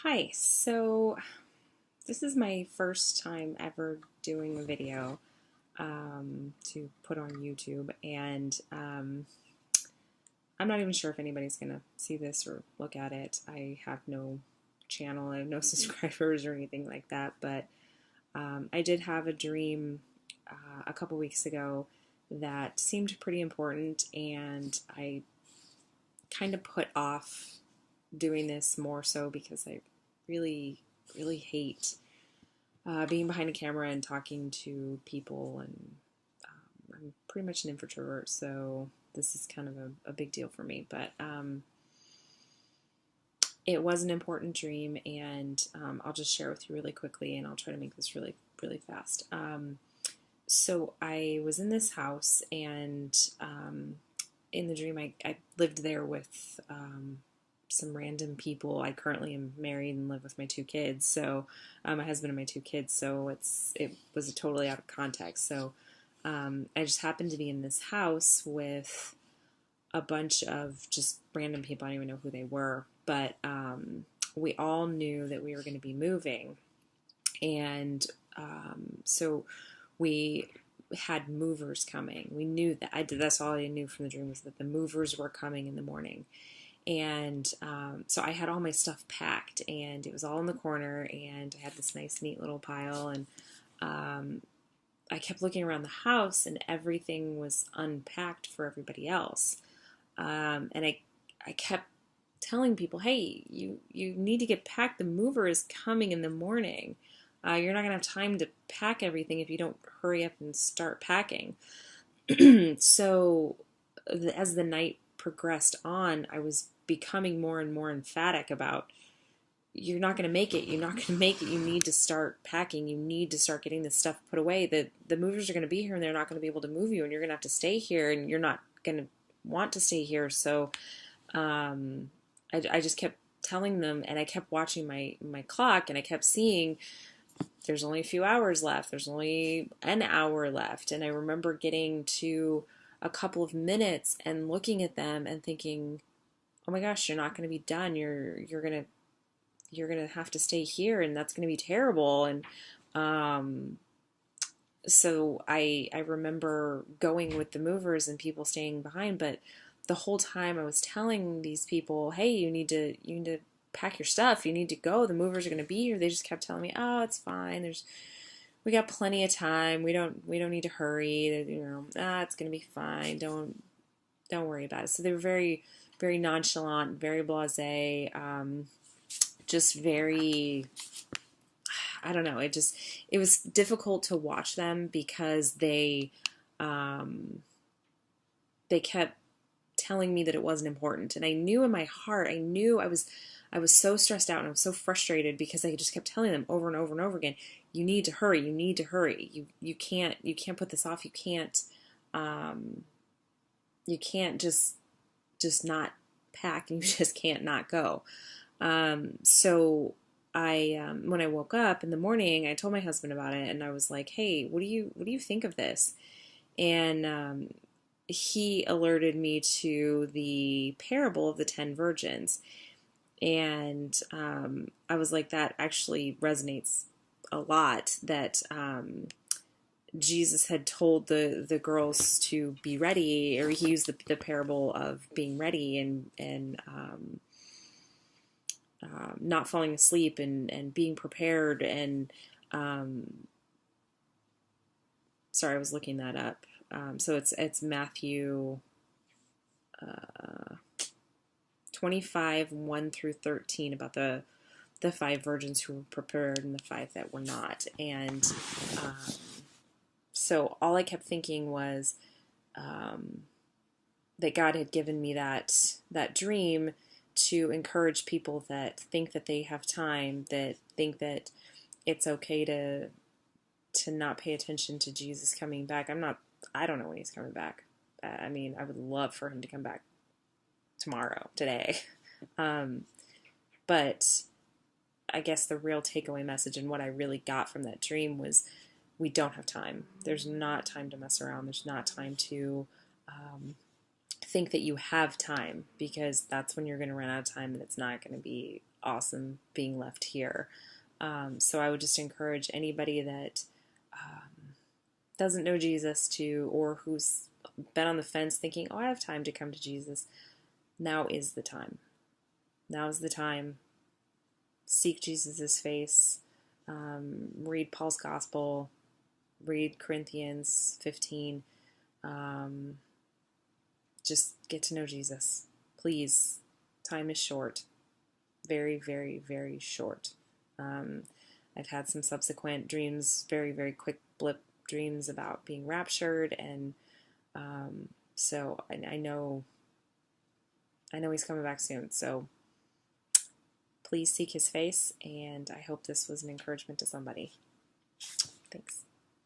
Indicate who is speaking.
Speaker 1: Hi, so this is my first time ever doing a video to put on YouTube, and I'm not even sure if anybody's going to see this or look at it. I have no channel, I have no subscribers or anything like that, but I did have a dream a couple weeks ago that seemed pretty important, and I kind of put off doing this more so because I really, really hate being behind a camera and talking to people, and I'm pretty much an introvert, so this is kind of a big deal for me. But it was an important dream, and I'll just share with you really quickly, and I'll try to make this really, really fast. So I was in this house, and in the dream, I lived there with some random people. I currently am married and live with my two kids, so my husband and my two kids. So it was totally out of context. So I just happened to be in this house with a bunch of just random people. I don't even know who they were, but we all knew that we were going to be moving, and so we had movers coming. We knew that. That's all I knew from the dream, was that the movers were coming in the morning. And so I had all my stuff packed, and it was all in the corner, and I had this nice, neat little pile, and I kept looking around the house, and everything was unpacked for everybody else. And I kept telling people, hey, you need to get packed. The mover is coming in the morning. You're not going to have time to pack everything if you don't hurry up and start packing. So as the night progressed on, I was becoming more and more emphatic about, you're not going to make it. You're not going to make it. You need to start packing. You need to start getting this stuff put away. The movers are going to be here, and they're not going to be able to move you, and you're going to have to stay here, and you're not going to want to stay here. So I just kept telling them, and I kept watching my clock, and I kept seeing there's only a few hours left. There's only an hour left. And I remember getting to a couple of minutes and looking at them and thinking, oh my gosh, you're not going to be done. You're going to have to stay here, and that's going to be terrible. And so I remember going with the movers and people staying behind, but the whole time I was telling these people, hey, you need to pack your stuff. You need to go. The movers are going to be here. They just kept telling me, oh, it's fine. We got plenty of time. We don't need to hurry. It's going to be fine. Don't worry about it. So they were very, very nonchalant, very blasé, just very, I don't know. It was difficult to watch them because they kept telling me that it wasn't important. And I knew in my heart, I was so stressed out, and I was so frustrated because I just kept telling them over and over and over again, you need to hurry, you need to hurry. You can't put this off. You can't just not pack, and you just can't not go. So when I woke up in the morning, I told my husband about it, and I was like, hey, what do you think of this? And he alerted me to the parable of the 10 virgins. And I was like, that actually resonates a lot, that Jesus had told the girls to be ready, or he used the parable of being ready and not falling asleep and being prepared. And sorry, I was looking that up. So it's Matthew 25, 1 through 13, about the 5 virgins who were prepared and the 5 that were not. And so all I kept thinking was that God had given me that dream to encourage people that think that they have time, that think that it's okay to not pay attention to Jesus coming back. I don't know when he's coming back. I mean, I would love for him to come back tomorrow, today. But I guess the real takeaway message and what I really got from that dream was, we don't have time. There's not time to mess around. There's not time to think that you have time, because that's when you're going to run out of time and it's not going to be awesome being left here. So I would just encourage anybody that doesn't know Jesus to, or who's been on the fence thinking, oh, I have time to come to Jesus. Now is the time. Now is the time. Seek Jesus' face. Read Paul's Gospel. Read Corinthians 15. Just get to know Jesus. Please. Time is short. Very, very, very short. I've had some subsequent dreams, very, very quick blip dreams about being raptured, and so I know he's coming back soon. So please seek his face, and I hope this was an encouragement to somebody. Thanks.